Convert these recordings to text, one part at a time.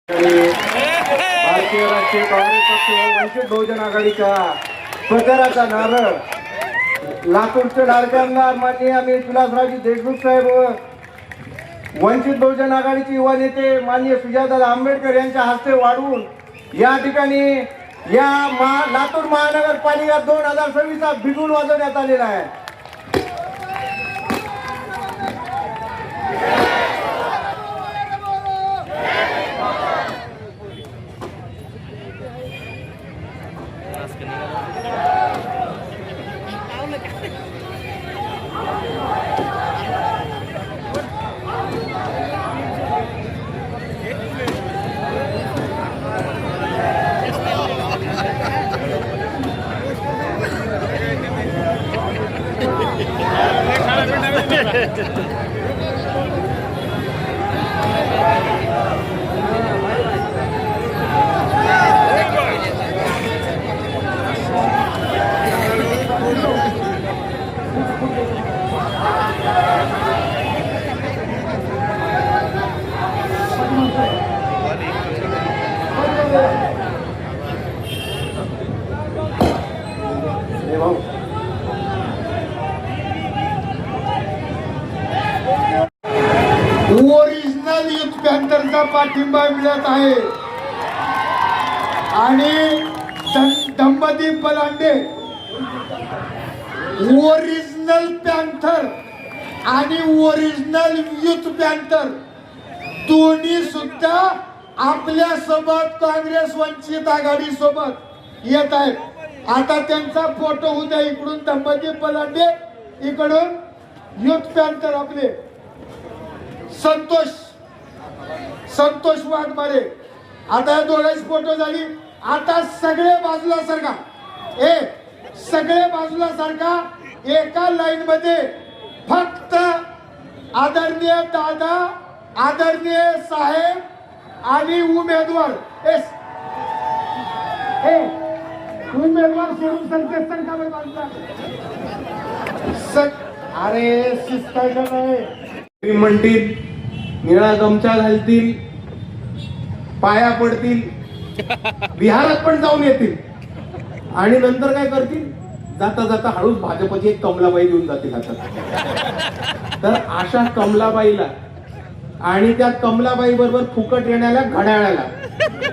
भारतीय राष्ट्रीय काँग्रेस पक्ष वंचित बहुजन आघाडीच्या प्रचाराचा नारळ लातूरचे लाडक्यांना माननीय आम्ही विलासरावजी देशमुख साहेब व वंचित बहुजन आघाडीचे युवा नेते माननीय सुजातादादा आंबेडकर यांच्या हस्ते वाढवून या ठिकाणी या लातूर महानगरपालिका 2026 बिगुल वाजवण्यात आलेला आहे. ओरिजिनल युथ पॅन्थरचा पाठिंबा मिळत आहे आणि दंपती पलांडे ओरिजिनल पॅन्थर आणि ओरिजिनल युथ पॅन्थर दोन्ही सुद्धा आपल्या सोबत काँग्रेस वंचित आघाडी सोबत येत आहेत. आता त्यांचा फोटो उद्या इकडून दंपती पलांडे इकडून युथ पॅन्थर आपले संतोष वाघमारे. आता या दोघांची फोटो झाली. आता सगळे बाजूला सारखा सगळे बाजूला सारखा एका लाईन मध्ये फक्त आदरणीय दादा आदरणीय साहेब आणि उमेदवार उमेदवार सोडून संकेत संघावर बाजूला. अरे शिस्ताचं नाही म्हणतील निळा गमछा घालतील पाया पडतील बिहारात पण जाऊन येतील आणि नंतर काय करतील जाता जाता हळूच भाजपची एक कमलाबाई देऊन जातील हातात. तर अशा कमलाबाईला आणि त्या कमलाबाई बरोबर फुकट येण्याला घड्याळाला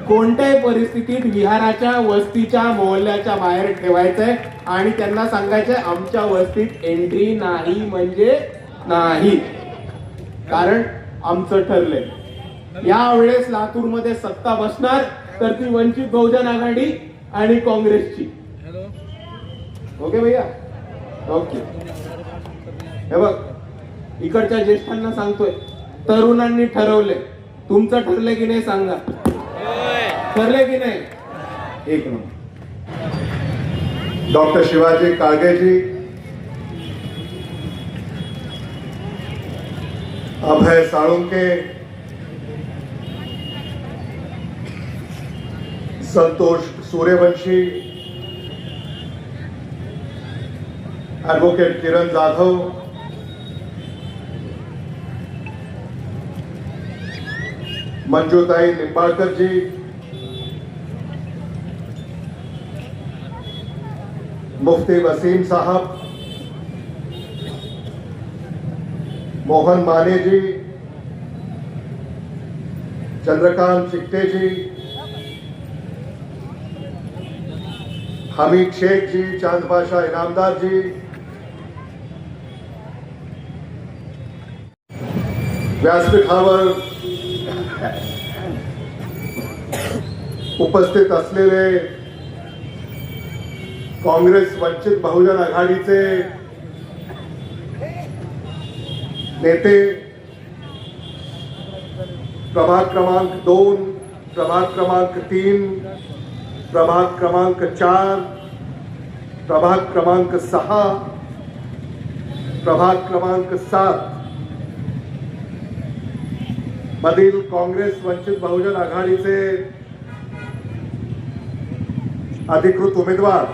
कोणत्याही परिस्थितीत विहाराच्या वस्तीच्या मोहल्ल्याच्या बाहेर ठेवायचंय आणि त्यांना सांगायचंय आमच्या वस्तीत एंट्री नाही म्हणजे नाही. कारण आमचं ठरलंय यावेळेस लातूरमध्ये सत्ता बसणार तर ती वंचित बहुजन आघाडी आणि काँग्रेसची. ओके भैया ओके. हे बघ इकडच्या ज्येष्ठांना सांगतोय तरुणांनी ठरवले तुमचं ठरलंय की नाही सांगा. ठरलंय की नाही. एक नंबर. डॉक्टर शिवाजी काळगेजी, अभय साळुंके, संतोष सूर्यवंशी, ॲडव्होकेट किरण जाधव, मंजूताई निंबाळकरजी, मुफ्ती वसीम साहब, मोहन माने जी, चंद्रकांत चिकटे जी, हमीद शेख जी, चांद बादशाह इनामदार जी, व्यासपीठावर उपस्थित असलेले काँग्रेस वंचित बहुजन आघाडीचे नेते, प्रभाग क्रमांक 2, प्रभाग क्रमांक 3, प्रभाग क्रमांक 4, प्रभाग क्रमांक 6, प्रभाग क्रमांक 7 मधील काँग्रेस वंचित बहुजन आघाडीचे अधिकृत उमेदवार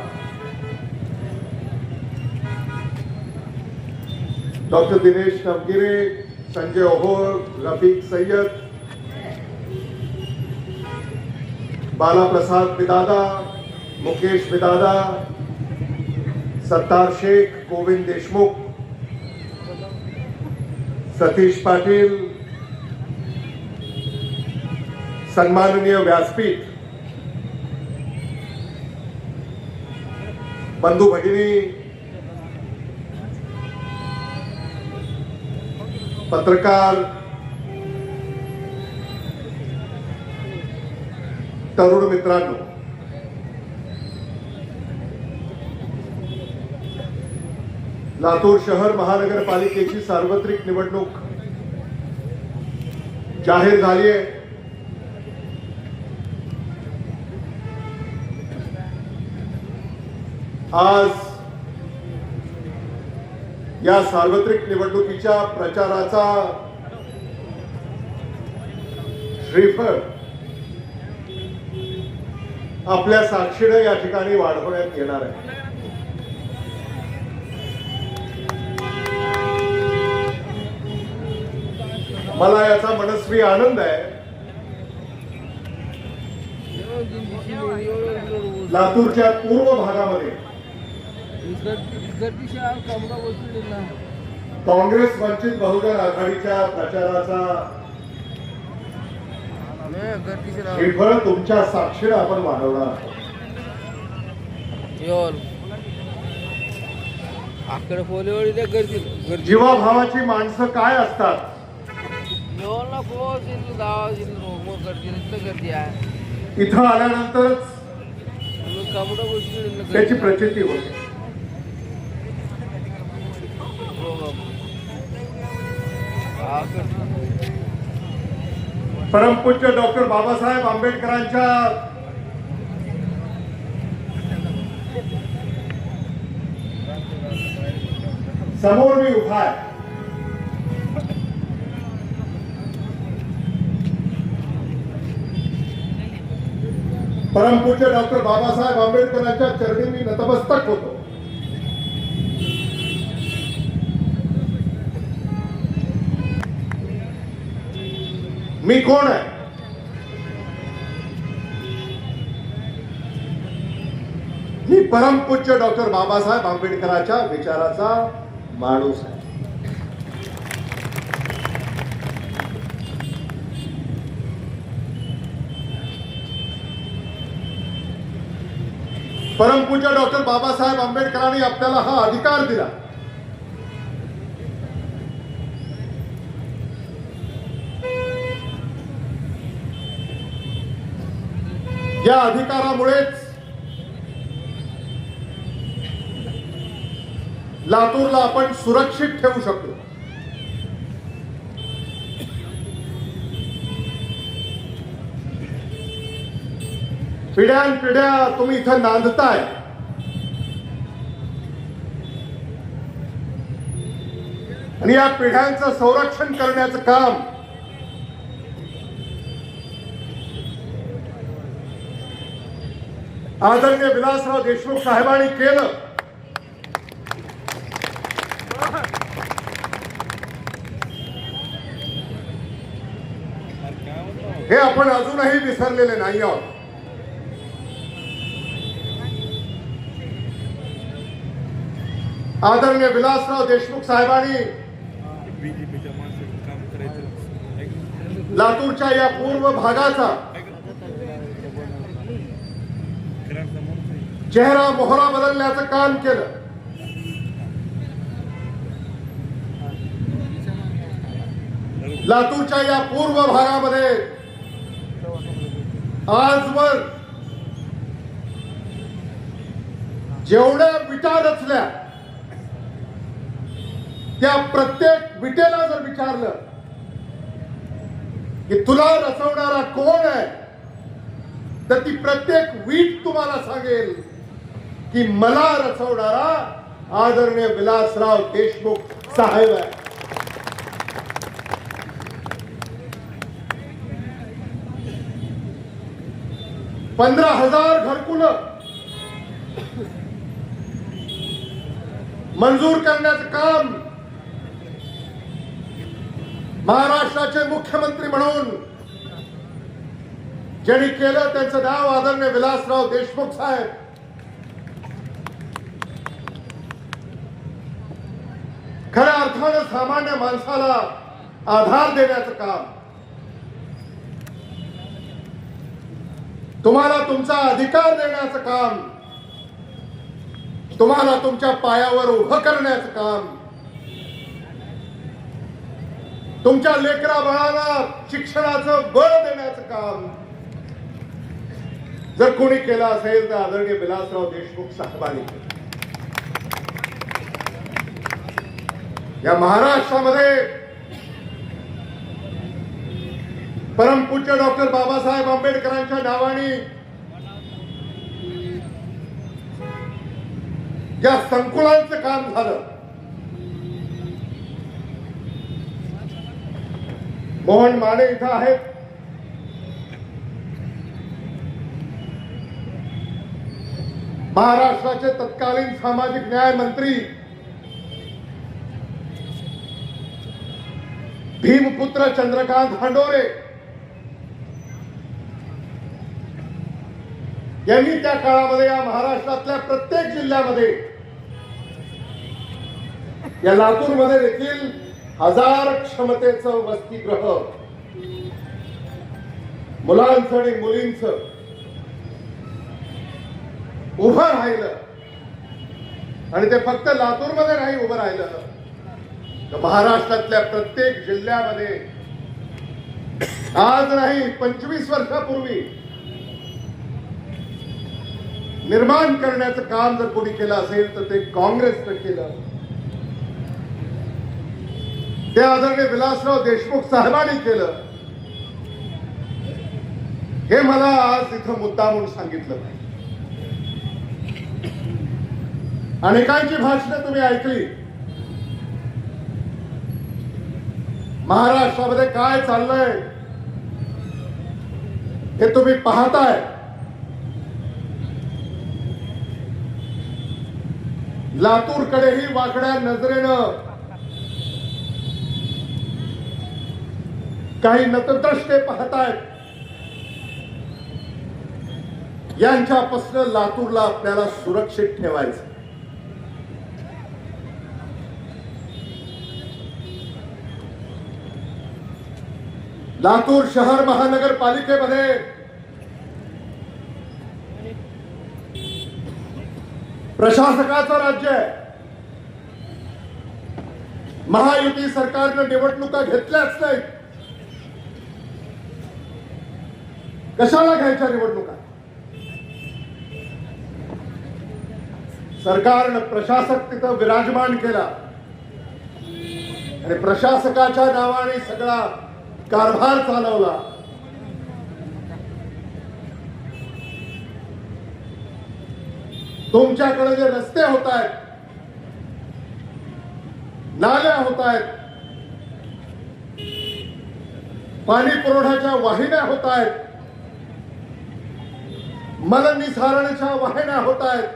डॉक्टर दिनेश नवगिरे, संजय ओहोळ, रफीक सय्यद, बालाप्रसाद बिदादा, मुकेश बिदादा, सत्तार शेख, गोविंद देशमुख, सतीश पाटील, सन्माननीय व्यासपीठ, बंधू भगिनी, पत्रकार, तरुण मित्रांनो, लातूर शहर महानगरपालिकेची सार्वत्रिक निवडणूक जाहीर झाली आहे. आज या सार्वत्रिक निवडणुकीच्या प्रचाराचा श्रीफळ आपल्या साक्षीने या ठिकाणी वाढवण्यात येणार आहे. मला याचा मनस्वी आनंद आहे. लातूरच्या पूर्व भागामध्ये काँग्रेस वंचित बहुजन आघाडीच्या प्रचाराचा श्रीफळ तुमच्या साक्षीने आपण वाढवणार आहोत. जीवाभावाची माणसं काय असतात इथं आल्यानंतरच त्याची प्रचिती होते. परमपूज्य डॉक्टर बाबासाहेब आंबेडकरांच्या समोर मी उभा आहे. परमपूज्य डॉक्टर बाबासाहेब आंबेडकरांच्या चरणी मी नतमस्तक होतो. मी कोण आहे? मी परमपूज्य डॉक्टर बाबासाहेब आंबेडकरांच्या विचाराचा माणूस आहे. परमपूज्य डॉक्टर बाबासाहेब आंबेडकरांनी आपल्याला हा अधिकार दिला. या अधिकारामुळेच लातूरला आपण सुरक्षित ठेवू शकतो. पिढ्यानपिढ्या तुम्ही इथं नांदताय. आणि या पिढ्यांचं संरक्षण करण्याचं काम आदरणीय विलासराव देशमुख साहेबांनी केलं. हे आपण अजूनही विसरलेले नाही आहोत. आदरणीय विलासराव देशमुख साहेबांनी लातूरच्या या पूर्व भागाचा चेहरा मोहरा बदलण्याचं काम केलं. लातूरच्या या पूर्व भागामध्ये आजवर जेवढ्या विटा रचल्या त्या प्रत्येक विटेला जर विचारलं की तुला रचवणारा कोण आहे, तर ती प्रत्येक वीट तुम्हाला सांगेल की मला रचवणारा आदरणीय विलासराव देशमुख साहेब आहे. $15,000 घरकुलं मंजूर करण्याचं काम महाराष्ट्राचे मुख्यमंत्री म्हणून ज्यांनी केलं त्यांचं नाव आदरणीय विलासराव देशमुख साहेब. खऱ्या अर्थानं सामान्य माणसाला आधार देण्याचं काम, तुम्हाला तुमचा अधिकार देण्याचं काम, तुम्हाला तुमच्या पायावर उभं करण्याचं काम, तुमच्या लेकरा बाळाला शिक्षणाचं बळ देण्याचं काम जर कोणी केलं असेल तर आदरणीय विलासराव देशमुख साहेबांनी केलं. या महाराष्ट्रामध्ये परमपूज्य डॉक्टर बाबासाहेब आंबेडकरांच्या नावाने ज्या संकुलांचं काम झालं, मोहन माने इथं आहेत, महाराष्ट्राचे तत्कालीन सामाजिक न्याय मंत्री भीमपुत्र चंद्रकांत हांडोरे यांनी त्या काळामध्ये या महाराष्ट्रातल्या प्रत्येक जिल्ह्यामध्ये, या लातूरमध्ये देखील 1000 क्षमतेचं वसतिगृह मुलांचं आणि मुलींचं उभं राहिलं. आणि ते फक्त लातूरमध्ये नाही उभं राहिलं, तर महाराष्ट्रातल्या प्रत्येक जिल्ह्यामध्ये आज नाही 25 वर्षापूर्वी निर्माण करण्याचं काम जर कोणी केलं असेल तर ते काँग्रेसनं केलं. ते आदरणीय विलासराव देशमुख साहेबांनी केलं. हे मला आज इथं मुद्दा म्हणून सांगितलं नाही. अनेकांची भाषणं तुम्ही ऐकली. महाराष्ट्रामध्ये काय चाललंय हे तुम्ही पाहताय. लातूरकडेही वाकड्या नजरेनं काही नतद्रष्टे पाहतायत. यांच्यापासून लातूरला आपल्याला सुरक्षित ठेवायचं. लातूर शहर महानगरपालिकेमध्ये प्रशासकाचं राज्य आहे. महायुती सरकारनं निवडणुका घेतल्याच नाही. कशाला घ्यायच्या निवडणुका? सरकारनं प्रशासक तिथं विराजमान केला आणि प्रशासकाच्या नावाने सगळा कारभार चालवला. तुमच्याकडे जे रस्ते होत आहेत, नाल्या होत आहेत, पाणी पुरवठ्याच्या वाहिन्या होत आहेत, मलनिसारणाच्या वाहिन्या होत आहेत,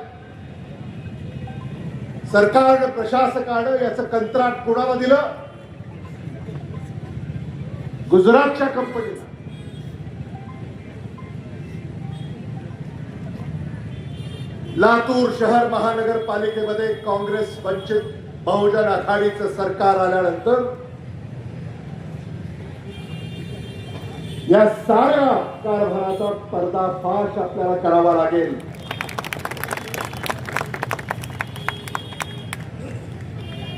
सरकारनं प्रशासकानं याचं कंत्राट कोणाला दिलं? गुजरातच्या कंपनीला. लातूर शहर महानगरपालिकेमध्ये काँग्रेस वंचित बहुजन आघाडीचं सरकार आल्यानंतर या साऱ्या कारभाराचा पर्दाफाश आपल्याला करावा लागेल.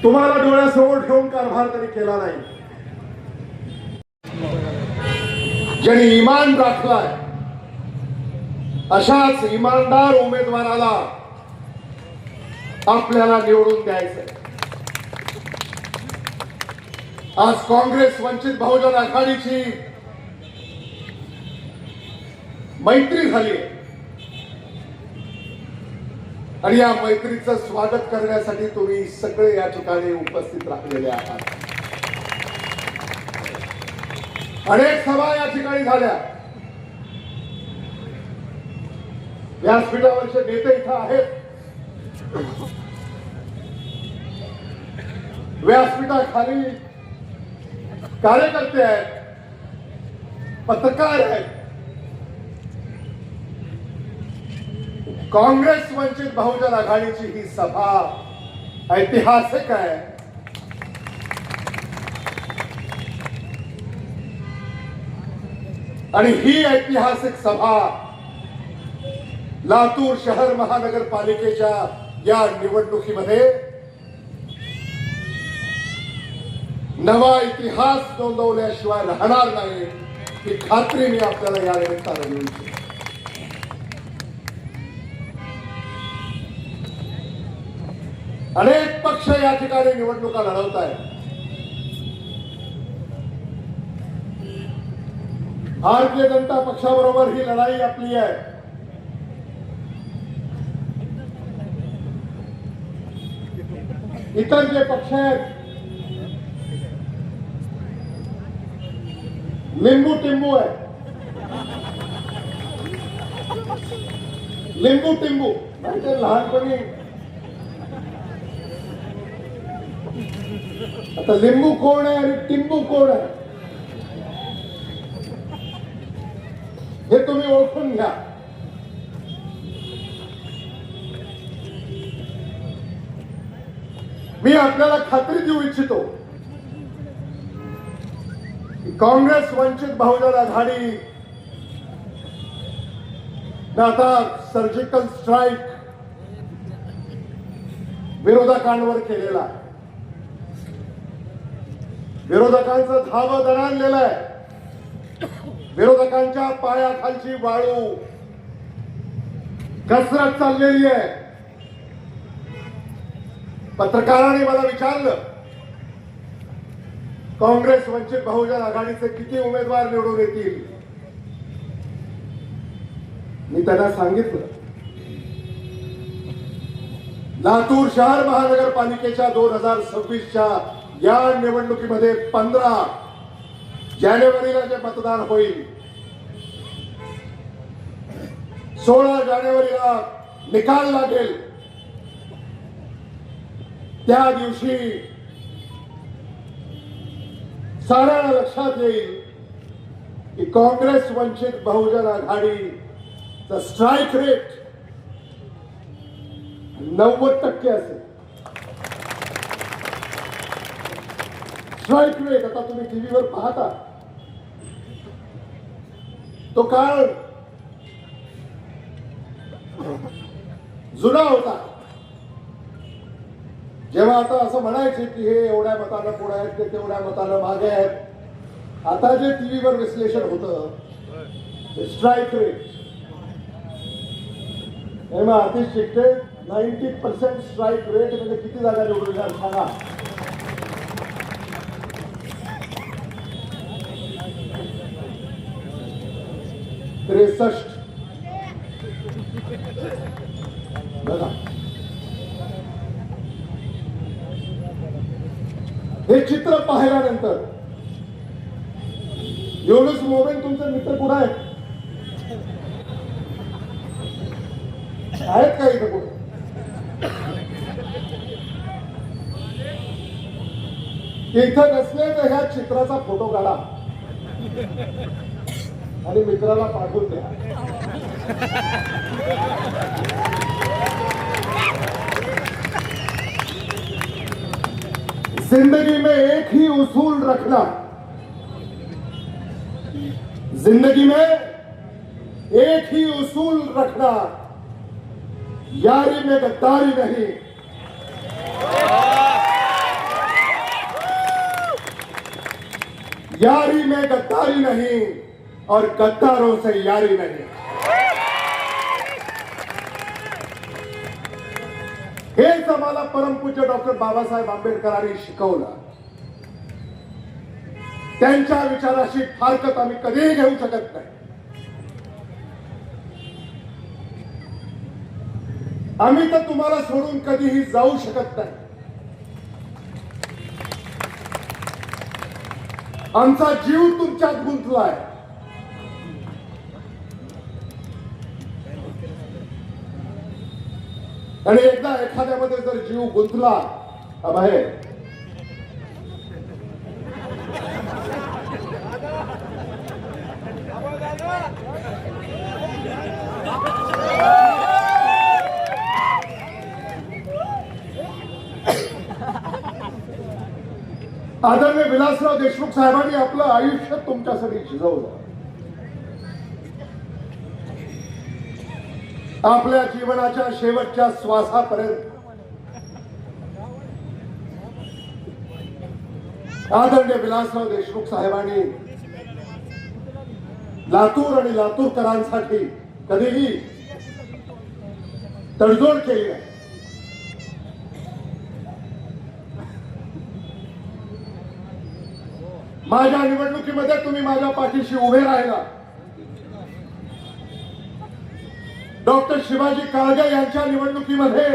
तुम्हाला डोळ्यासमोर ठेवून कारभार तरी केला नाही. ज्यांनी इमान राखलाय अशाच इमानदार उमेदवाराला आपल्याला निवडून द्यायचंय. आज काँग्रेस वंचित बहुजन आघाडीची मैत्री झाली आणि या मैत्रीचं स्वागत करण्यासाठी तुम्ही सगळे या ठिकाणी उपस्थित राहिलेले आहात. अनेक सभा या ठिकाणी झाल्या. व्यासपीठावरचे नेते इथं आहेत. व्यासपीठाखाली कार्यकर्ते आहेत, पत्रकार आहेत, काँग्रेस वंचित बहुजन आघाडीची ही सभा ऐतिहासिक आहे. आणि ही ऐतिहासिक सभा लातूर शहर महानगरपालिकेच्या या निवडणुकीमध्ये नवा इतिहास नोंदवल्याशिवाय राहणार नाही ही खात्री मी आपल्याला या निमित्तानं देऊ इच्छितो. अनेक पक्ष या ठिकाणी निवडणुका लढवत आहेत. भारतीय जनता पक्षाबरोबर ही लढाई आपली आहे. इतर जे पक्ष आहेत लिंबू टिंबू आहे. लिंबू टिंबू म्हणजे लहानपणी आता लिंबू कोण आहे आणि टिंबू कोण आहे हे तुम्ही ओळखून घ्या. मी आपल्याला खात्री देऊ इच्छितो की काँग्रेस वंचित बहुजन आघाडी आता सर्जिकल स्ट्राईक विरोधकांवर केलेला आहे. विरोधकांचं धावं दणाणलेलं आहे. विरोधकांच्या पायाखालची वाळू घसरत चाललेली आहे. पत्रकारांनी मला विचारलं काँग्रेस वंचित बहुजन आघाडीचे किती उमेदवार निवडून येतील. मी त्यांना सांगितलं लातूर शहर महानगरपालिकेच्या 2026च्या या निवडणुकीमध्ये 15 जानेवारीला जे मतदान होईल 16 जानेवारीला निकाल लागेल. त्या दिवशी साऱ्यांना लक्षात येईल की काँग्रेस वंचित बहुजन आघाडीचा स्ट्राईक रेट 90% असेल. स्ट्राईक रेट आता तुम्ही टीव्हीवर पाहता तो काळ जुना होता जेव्हा आता असं म्हणायचे की हे एवढ्या मतानं पुढे आहेत ते तेवढ्या मतानं मागे आहेत. आता जे टीव्हीवर विश्लेषण होतं स्ट्राईक रेट मग आतिश शिकते 90% स्ट्राईक रेट म्हणजे किती जागा निवडून येणार सांगा. बघा हे चित्र पाहिल्यानंतर युनुस मोमेन तुमचे मित्र कुठे आहेत का इथं कुठे. इथं नसले तर ह्या चित्राचा फोटो काढा आणि मित्राला पाठवून द्या. जिंदगी में एक ही उसूल रखना. जिंदगी में एक ही उसूल रखना. यारी में गद्दारी नहीं. यारी में गद्दारी नहीं और गद्दारों से यारी नहीं. हेच आम्हाला परमपूज्य डॉक्टर बाबासाहेब आंबेडकरांनी शिकवलं. त्यांच्या विचाराशी फारकत आम्ही कधीही घेऊ शकत नाही. आम्ही तर तुम्हाला सोडून कधीही जाऊ शकत नाही. आमचा जीव तुमच्यात गुंतलाय. आणि एकदा एखाद्यामध्ये जर जीव गुंतला बाहेर आदरणीय विलासराव देशमुख साहेबांनी आपलं आयुष्य तुमच्यासाठी झिजवलं. आपल्या जीवनाच्या शेवटच्या श्वासापर्यंत आदरणीय विलासराव देशमुख साहेबांनी लातूर आणि लातूरकरांसाठी कधीही तडजोड केली आहे. माझ्या निवडणुकीमध्ये तुम्ही माझ्या पाठीशी उभे राहिला. डॉक्टर शिवाजी काळगे यांच्या निवडणुकीमध्ये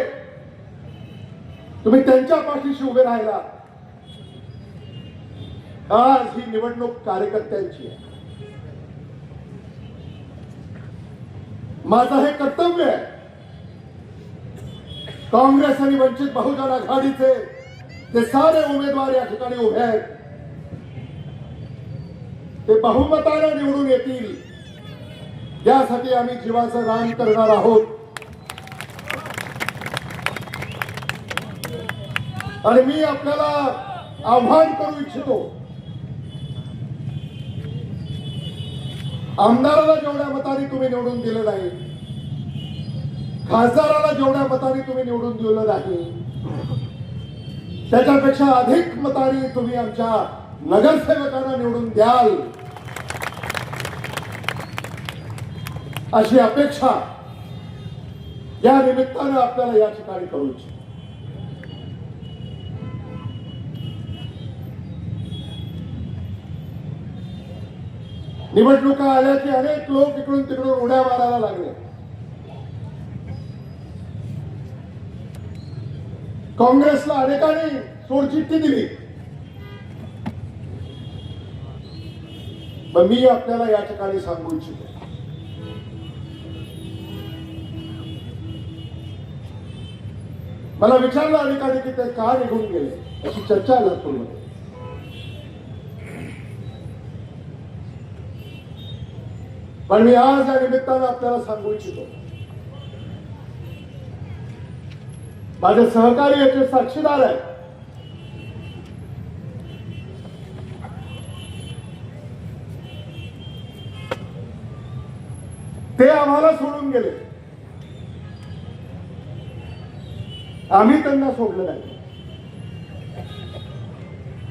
तुम्ही त्यांच्या पाठीशी उभे राहिला. आज ही निवडणूक कार्यकर्त्यांची आहे. माझं हे कर्तव्य आहे. काँग्रेस आणि वंचित बहुजन आघाडीचे ते सारे उमेदवार या ठिकाणी उभे आहेत. ते बहुमताने निवडून येतील यासाठी आम्ही जीवाचं रान करणार आहोत. आणि मी आपल्याला आव्हान करू इच्छितो, आमदाराला जेवढ्या मताने तुम्ही निवडून दिलं नाही, खासदाराला जेवढ्या मताने तुम्ही निवडून दिलं नाही, त्याच्यापेक्षा अधिक मताने तुम्ही आमच्या नगरसेवकांना निवडून द्याल अशी अपेक्षा या निमित्तानं आपल्याला या ठिकाणी करू इच्छितो. निवडणुका आल्या की अनेक लोक इकडून तिकडून उड्या मारायला लागले. काँग्रेसला अनेकांनी सोडचिठ्ठी दिली. पण मी आपल्याला या ठिकाणी सांगू इच्छितो, मला विचारलं अनेकांनी की ते का निघून गेले, अशी चर्चा आहे लातूरमध्ये. पण मी आज या निमित्तानं आपल्याला सांगू इच्छितो, माझे सहकारी याचे साक्षीदार आहेत. ते आम्हाला सोडून गेले, आम्ही त्यांना सोडलं नाही.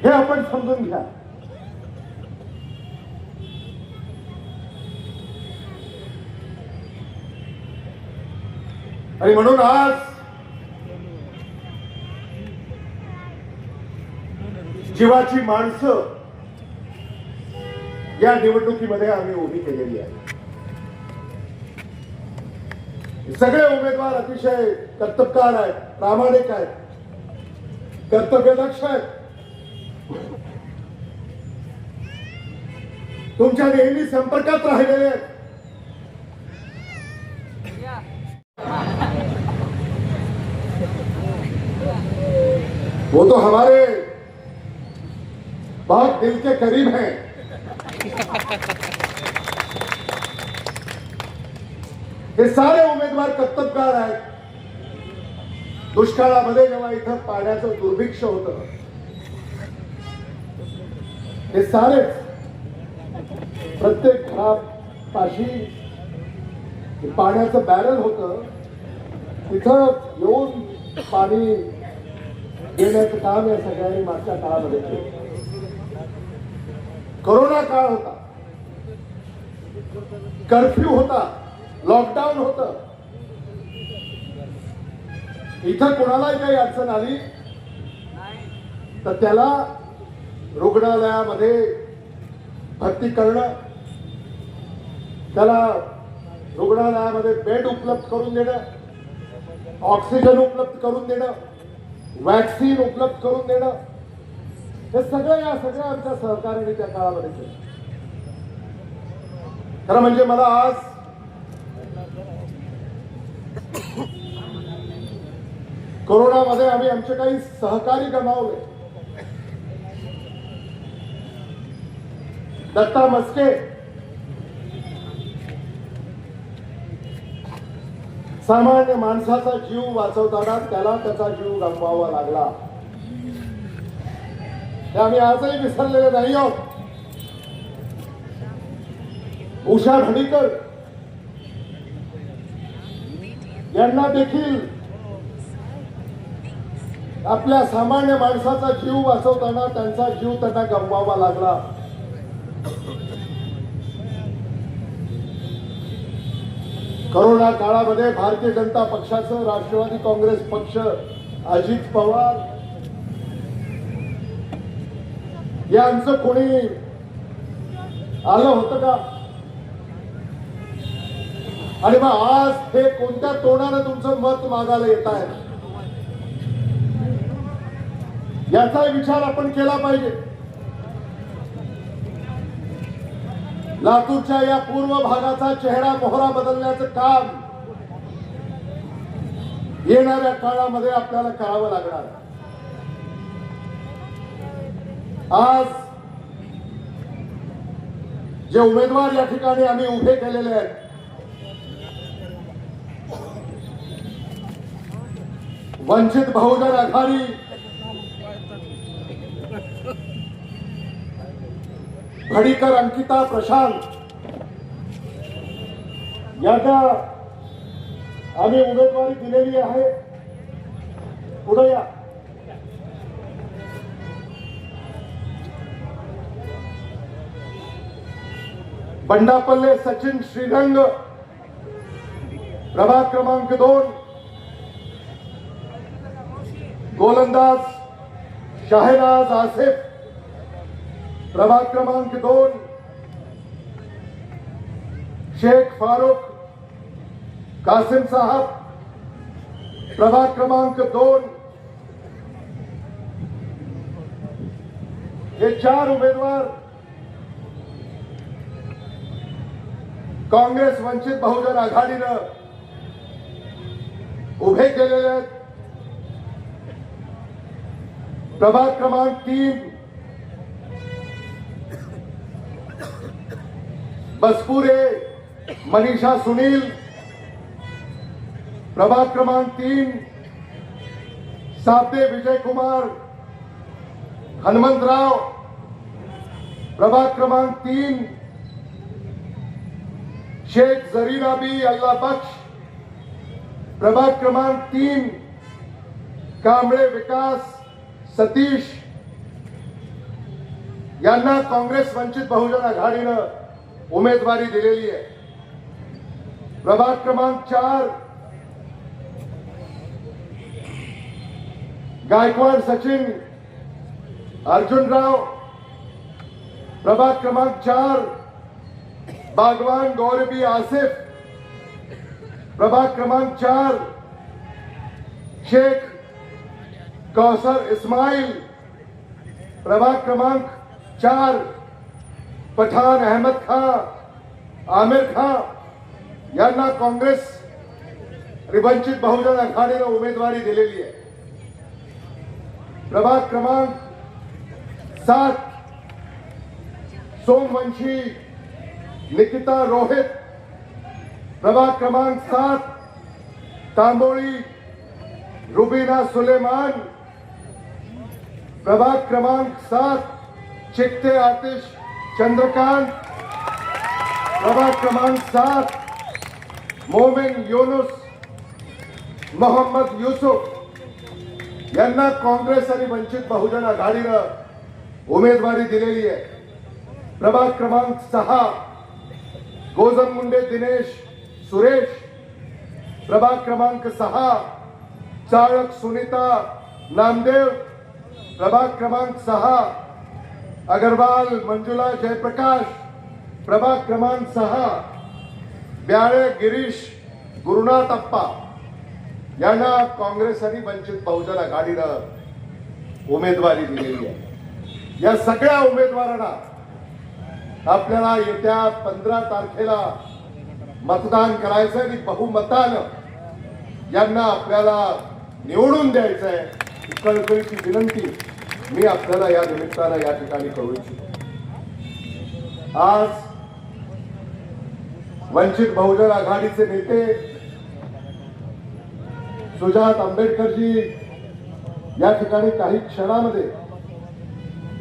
हे आपण समजून घ्या. आणि म्हणून आज जीवाची माणसं या निवडणुकीमध्ये आम्ही उभी केलेली आहे. सगळे उमेदवार अतिशय कर्तबगार आहेत, प्रामाणिक आहेत, कर्तव्यदक्ष आहेत. तुमच्या नेहमी संपर्कात राहिलेले आहेत. वो तो हमारे बहुत दिल के करीब हैं. हे सारे उमेदवार कर्तबगार आहेत. दुष्काळामध्ये जेव्हा इथं पाण्याचं दुर्भिक्ष होतं, हे सारेच प्रत्येक घरापाशी पाण्याचं बॅरल होतं, तिथं येऊन पाणी देण्याचं काम या सगळ्यांनी मागच्या काळामध्ये केलं. कोरोना काळ होता, कर्फ्यू होता, लॉकडाऊन होतं. इथं कोणालाही काही अडचण आली तर त्याला रुग्णालयामध्ये भरती करणं, त्याला रुग्णालयामध्ये बेड उपलब्ध करून देणं, ऑक्सिजन उपलब्ध करून देणं, वॅक्सिन उपलब्ध करून देणं, हे सगळं या सगळ्या आमच्या सहकार्याने त्या काळामध्ये केलं. खरं म्हणजे मला आज कोरोनामध्ये आम्ही आमचे काही सहकारी गमावले. दत्ता मस्के सामान्य माणसाचा जीव वाचवताना त्याला त्याचा जीव गमवावा लागला. हे आम्ही आजही विसरलेले नाही आहोत. उषा ढणीकर यांना देखील आपल्या सामान्य माणसाचा जीव वाचवताना त्यांचा जीव त्यांना गमवावा लागला. करोना काळामध्ये भारतीय जनता पक्षाचं, राष्ट्रवादी काँग्रेस पक्ष, अजित पवार यांचं कोणी आलं होतं का? आणि मग आज हे कोणत्या तोंडाने तुमचं मत मागायला येत आहे, याचा विचार आपण केला पाहिजे. लातूरच्या या पूर्व भागाचा चेहरा मोहरा बदलण्याचं काम येणाऱ्या काळामध्ये आपल्याला करावं लागणार. आज जे उमेदवार या ठिकाणी आम्ही उभे केलेले आहेत, वंचित बहुजन आघाडी घडीकर अंकिता प्रशांत यांना आम्ही उमेदवारी दिलेली आहे. पुढे या. बंडापल्ले सचिन श्रीरंग प्रभाग क्रमांक 2, गोलंदाज शाहनाज आसिफ प्रभाग क्रमांक 2, शेख फारूक कासिम साहब प्रभाग क्रमांक 2. हे 4 उमेदवार काँग्रेस वंचित बहुजन आघाडीनं उभे केलेले आहेत. प्रभाग क्रमांक 3 बसपुरे मनीषा सुनील प्रभाग क्रमांक 3 साबदे विजय कुमार हनुमंतराव प्रभाग क्रमांक 3 शेख जरीना बी अल्लाह बख्श प्रभाग क्रमांक 3 कांबळे विकास सतीश यांना काँग्रेस वंचित बहुजन आघाडीनं उमेदवारी दिलेली आहे. प्रभाग क्रमांक 4 गायकवाड सचिन अर्जुनराव प्रभाग क्रमांक 4 बागवान गौरबी आसिफ प्रभाग क्रमांक 4 शेख कौसर इस्माइल प्रभाग क्रमांक 4 पठान अहमद खान आमिर खान यांना काँग्रेस वंचित बहुजन आघाडीनं उमेदवारी दिलेली आहे. प्रभाग क्रमांक 7 सोमवंशी निकिता रोहित प्रभाग क्रमांक 7 तांबोळी रुबीना सुलेमान प्रभाग क्रमांक 7 चिकते आतिश चंद्रकांत प्रभाग क्रमांक 7 मोमिन युनुस मोहम्मद युसुफ यांना काँग्रेस आणि वंचित बहुजन आघाडीनं उमेदवारी दिलेली आहे. प्रभाग क्रमांक 6 गोजममुंडे दिनेश सुरेश प्रभाग क्रमांक 6 चाळक सुनीता नामदेव प्रभाग क्रमांक 6 अग्रवाल मंजुला जयप्रकाश प्रभाग क्रमांक 6 ब्याळे गिरीश गुरुनाथ अप्पा यांना काँग्रेस आणि वंचित बहुजन आघाडीनं उमेदवारी दिलेली आहे. या सगळ्या उमेदवारांना आपल्याला येत्या 15 तारखेला मतदान करायचं आणि बहुमतानं यांना आपल्याला निवडून द्यायचं आहे. कळकळीची विनंती मी आपल्याला या निमित्तानं या ठिकाणी करू इच्छितो. आज वंचित बहुजन आघाडीचे नेते सुजात आंबेडकरजी या ठिकाणी काही क्षणामध्ये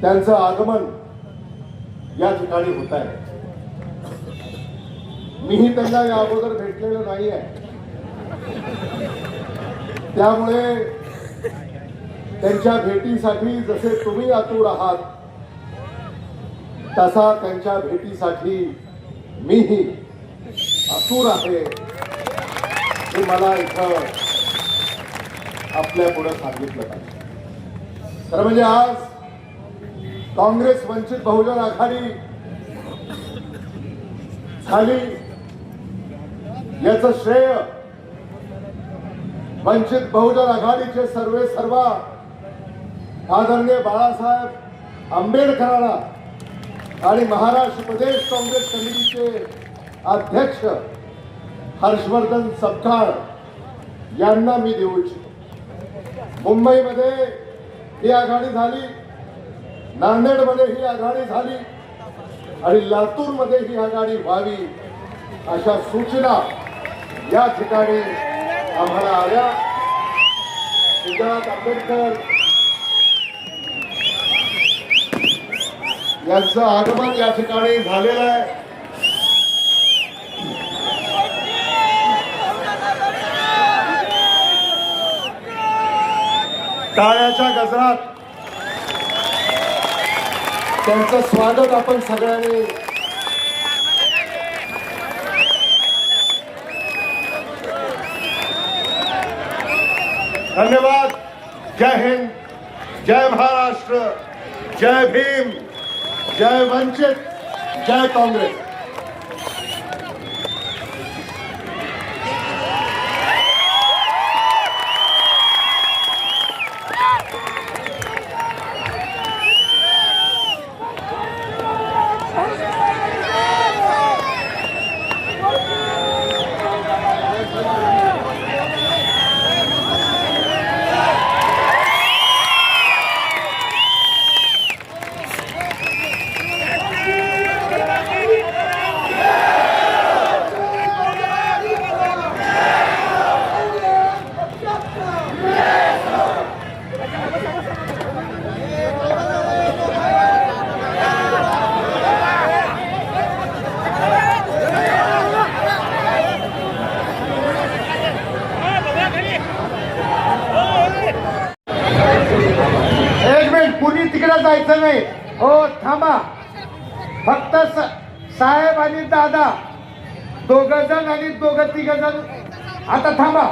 त्यांचं आगमन या ठिकाणी होत आहे. मीही त्यांना या अगोदर भेटलेलं नाही आहे, त्यामुळे त्यांच्या भेटीसाठी जसे तुम्ही आतुर आहात तसा त्यांच्या भेटीसाठी मीही आतुर आहे, हे मला इथं आपल्या पुढे सांगितलं पाहिजे. तर म्हणजे आज काँग्रेस वंचित बहुजन आघाडी झाली याचं श्रेय वंचित बहुजन आघाडीचे सर्वे सर्वा आदरणीय बाळासाहेब आंबेडकरांना आणि महाराष्ट्र प्रदेश काँग्रेस कमिटीचे अध्यक्ष हर्षवर्धन सपकाळ यांना मी देऊ इच्छितो. मुंबईमध्ये ही आघाडी झाली, नांदेडमध्ये ही आघाडी झाली आणि लातूरमध्ये ही आघाडी व्हावी अशा सूचना या ठिकाणी आम्हाला आल्या. सिद्धार्थ आंबेडकर यांचं आगमन या ठिकाणी झालेलं आहे. टाळ्याच्या गजरात त्यांचं स्वागत आपण सगळ्यांनी धन्यवाद. जय हिंद, जय महाराष्ट्र, जय भीम, जय वंचित, जय काँग्रेस. कुणी तिकडे जायचं नाही. हो थांबा, फक्त साहेब आणि दादा दोघ जण आणि दोघं तिघ जण. आता थांबा,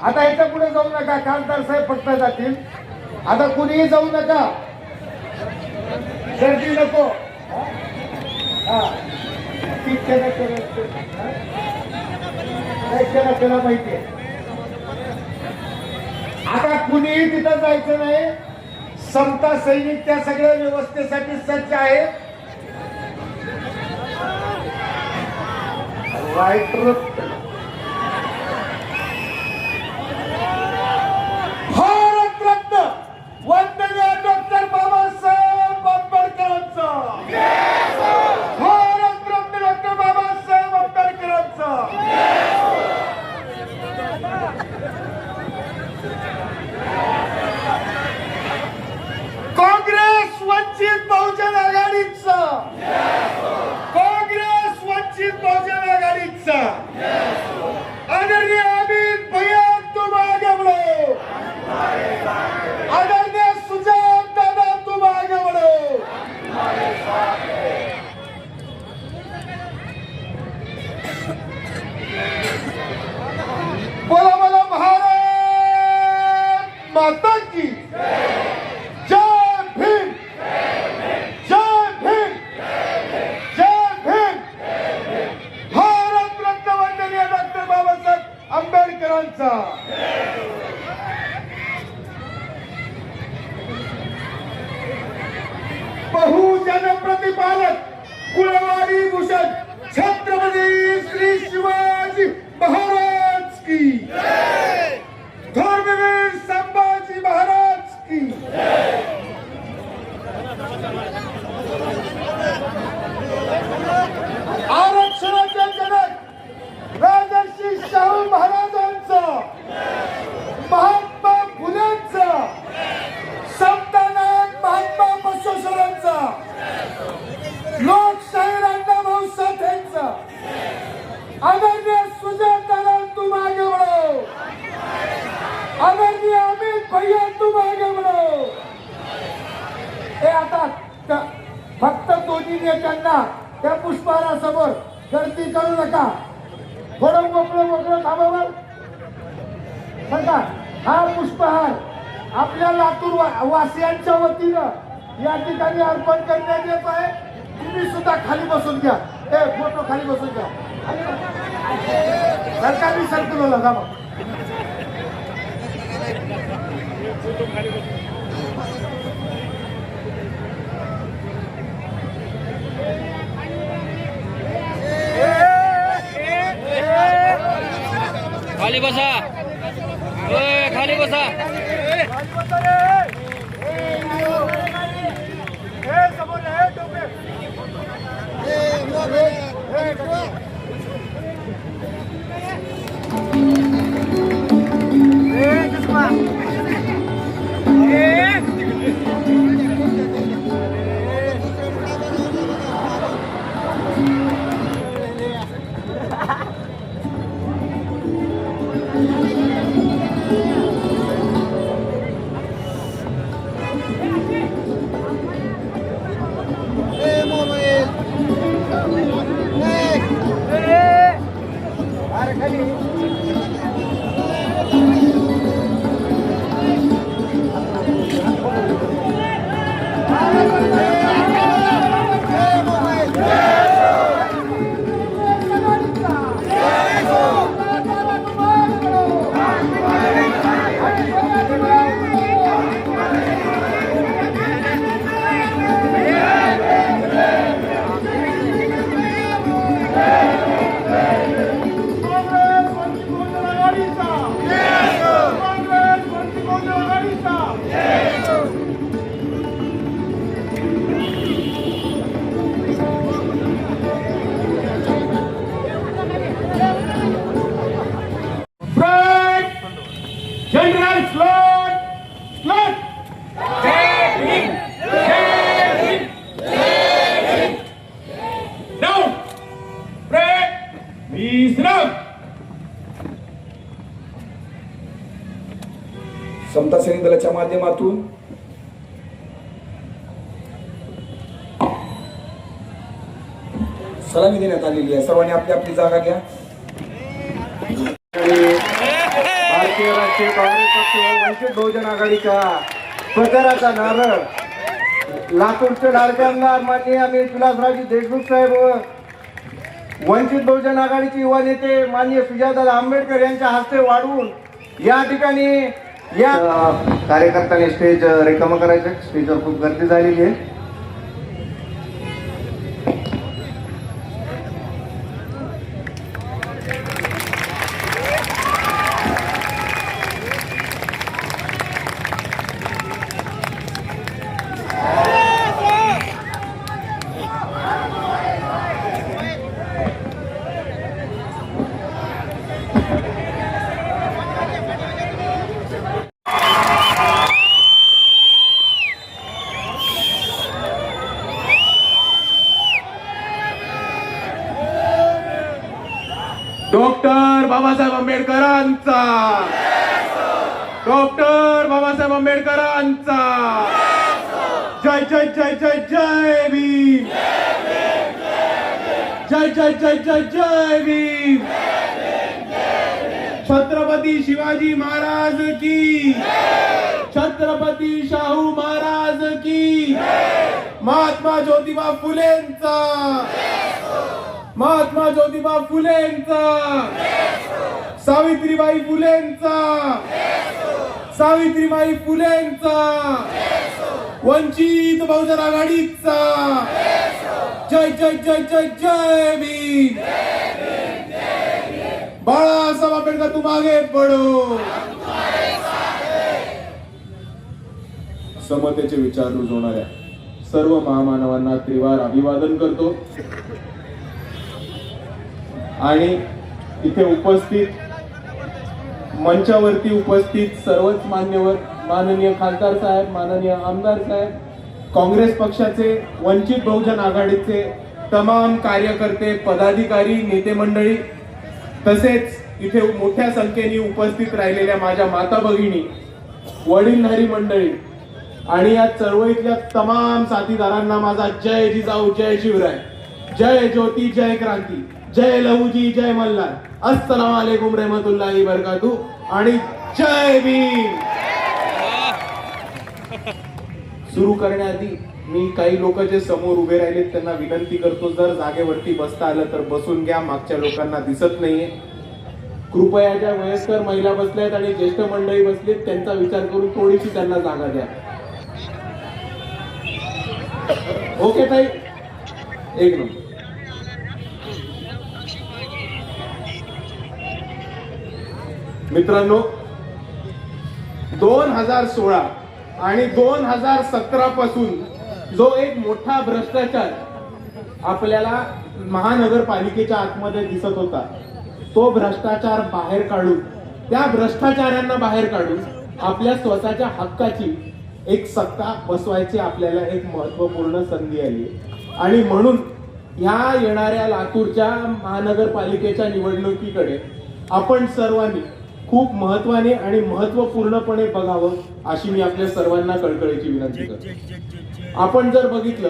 आता याच्या पुढे जाऊ नका, खासदार साहेब फक्त जातील. आता कुणीही जाऊ नका, गर्दी नको. हा केला माहितीये. आता कुणीही तिथं जायचं नाही. समता सैनिक त्या सगळ्या व्यवस्थेसाठी सज्ज आहे. भारतरत्न वंदनीय डॉक्टर बाबासाहेब आंबेडकरांचा, भारतरत्न डॉक्टर बाबासाहेब आंबेडकरांचा. काँग्रेस वंचित बहुजन आघाडीचा, काँग्रेस वंचित बहुजन आघाडीचा आदरणीय अमित भैया तुम आगे बढ़ो, आदरणीय सुजात दादा तुम आगे बढ़ो. बोला बोला भारत माता की जय भीम, जय भीम, जय भीम. भारत रत्न वंदनीय डॉक्टर बाबासाहेब आंबेडकरांचा. बहुजन प्रतिपालक कुलवाडी भूषण छत्रपती श्री शिवाजी महाराज की, धर्मवीर संभाजी महाराज की. आरक्षणाचे जनक राजर्षी शाहू महाराजांचा, आता फक्त दोन्ही नेत्यांना त्या पुष्पहारासमोर गर्दी करू नका. थोडं मोकळं थांबावर. बघा, हा पुष्पहार आपल्या लातूर वासियांच्या वतीनं या ठिकाणी अर्पण करण्यात येत आहे. तुम्ही सुद्धा खाली बसून घ्या. फोटो खाली बसून घ्या. सरकारी सर्कलला जा. खाली बसा. खाली बसा. General salute salute. Down break विश्राम. समता सैनिक दलाच्या माध्यमातून सलामी देण्यात आलेली आहे. सर्वांनी आपली आपली जागा घ्या. भारतीय राष्ट्रीय काँग्रेस पक्ष व वंचित बहुजन आघाडीच्या प्रचाराचा नारळ लातूरचे लाडके आमदार माननीय अमित विलासरावजी देशमुख साहेब व वंचित बहुजन आघाडीचे युवा नेते माननीय सुजातादा आंबेडकर यांच्या हस्ते वाढवून या ठिकाणी या कार्यकर्त्यांनी स्टेज रिकामा करायचं. स्टेजवर खूप गर्दी झालेली आहे. डॉक्टर बाबासाहेब आंबेडकरांचा, डॉक्टर बाबासाहेब आंबेडकरांचा जय जय जय जय जय भीम, जय जय जय जय जय भीम. छत्रपती शिवाजी महाराज की, छत्रपती शाहू महाराज की, महात्मा ज्योतिबा फुलेंचा, महात्मा ज्योतिबा फुलेंचा, सावित्रीबाई फुलेंचा, सावित्रीबाई फुलेंचा, वंचित बहुजन आघाडीचा जय जय जय जय जय भीम. बाळासाहेब आंबेडकर तुम आगे बढ़ो. समतेचे विचार रुजवणाऱ्या सर्व महामानवांना त्रिवार अभिवादन करतो आणि इथे उपस्थित, मंचावरती उपस्थित सर्वच मान्यवर, माननीय खासदार साहेब, माननीय आमदार साहेब, काँग्रेस पक्षाचे, वंचित बहुजन आघाडीचे तमाम कार्यकर्ते, पदाधिकारी, नेते मंडळी, तसेच इथे मोठ्या संख्येने उपस्थित राहिलेल्या माझ्या माता भगिनी, वडीलधारी मंडळी, आणि या चळवळीतल्या तमाम साथीदारांना माझा जय जिजाऊ, जय शिवराय, जय ज्योती, जय क्रांती, जय लहूजी, जय मल्हार, अस्सलाम वालेकुम रहमतुल्लाहि बरकातू आणि जय भीम. सुरू करण्याआधी मी काही लोक जे समोर उभे राहिलेत त्यांना विनंती करतो, जर जागेवरती बसता आलं तर बसून घ्या. मागच्या लोकांना दिसत नाहीये. कृपया ज्या वयस्कर महिला बसल्यात आणि ज्येष्ठ मंडळी बसलीत त्यांचा विचार करून थोडीशी त्यांना जागा द्या. ओके ताई, एक नंबर. मित्रांनो, 2016 आणि 2017 पासून जो एक मोठा भ्रष्टाचार आपल्याला महानगरपालिकेच्या आतमध्ये दिसत होता, तो भ्रष्टाचार बाहेर काढून, त्या भ्रष्टाचारांना बाहेर काढून आपल्या स्वतःच्या हक्काची एक सत्ता बसवायची आपल्याला एक महत्वपूर्ण संधी आली. आणि म्हणून ह्या येणाऱ्या लातूरच्या महानगरपालिकेच्या निवडणुकीकडे आपण सर्वांनी खूप महत्वाने आणि महत्वपूर्णपणे बघावं अशी मी आपल्या सर्वांना कळकळीची विनंती करतो. आपण जर बघितलं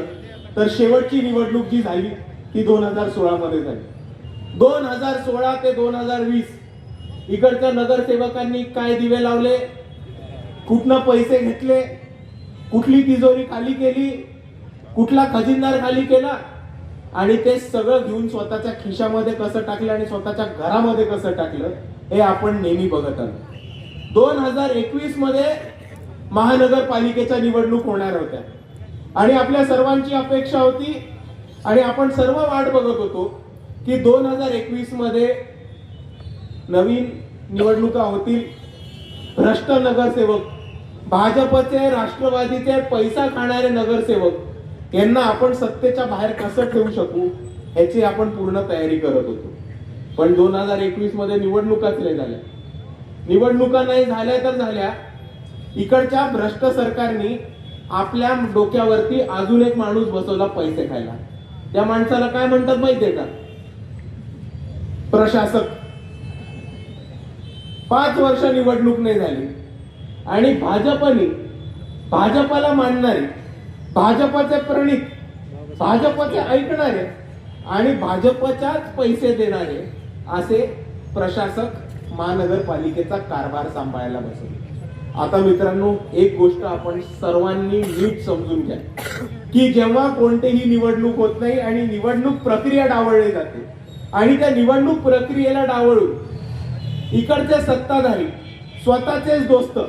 तर शेवटची निवडणूक जी झाली ती 2016 मध्ये झाली. 2016 ते 2020 इकडच्या नगरसेवकांनी काय दिवे लावले, कुठनं पैसे घेतले, कुठली तिजोरी खाली केली, कुठला खजिनदार खाली केला आणि ते सगळं घेऊन स्वतःच्या खिशामध्ये कसं टाकलं आणि स्वतःच्या घरामध्ये कसं टाकलं हे आपण नेहमी बघत आलो. 2021 मध्ये महानगरपालिकेच्या निवडणूक होणार होत्या आणि आपल्या सर्वांची अपेक्षा होती आणि आपण सर्व वाट बघत होतो की 2021 मध्ये नवीन निवडणुका होतील. भ्रष्ट नगरसेवक, भाजपचे, राष्ट्रवादीचे पैसा खाणारे नगरसेवक यांना आपण सत्तेच्या बाहेर कसं ठेवू शकू याची आपण पूर्ण तयारी करत होतो. पण 2021 मध्ये निवडणुकाच नाही झाल्या. निवडणुका नाही झाल्या तर झाल्या, इकडच्या भ्रष्ट सरकारने आपल्या डोक्यावरती अजून एक माणूस बसवला पैसे खायला. त्या माणसाला काय म्हणतात माहितीये का? प्रशासक. 5 वर्ष निवडणूक नाही झाली आणि भाजपाला मानणारे, भाजपाचे प्रणित, भाजपाचे ऐकणारे आणि भाजपच्याच पैसे देणारे असे प्रशासक महानगरपालिकेचा कारभार सांभाळायला बसले. आता मित्रांनो, एक गोष्ट आपण सर्वांनी नीट समजून घ्या की जेव्हा कोणतेही निवडणूक होत नाही आणि निवडणूक प्रक्रिया डावळली जाते आणि त्या निवडणूक प्रक्रियेला डावळून इकडचे सत्ताधारी स्वतःचेच दोस्त,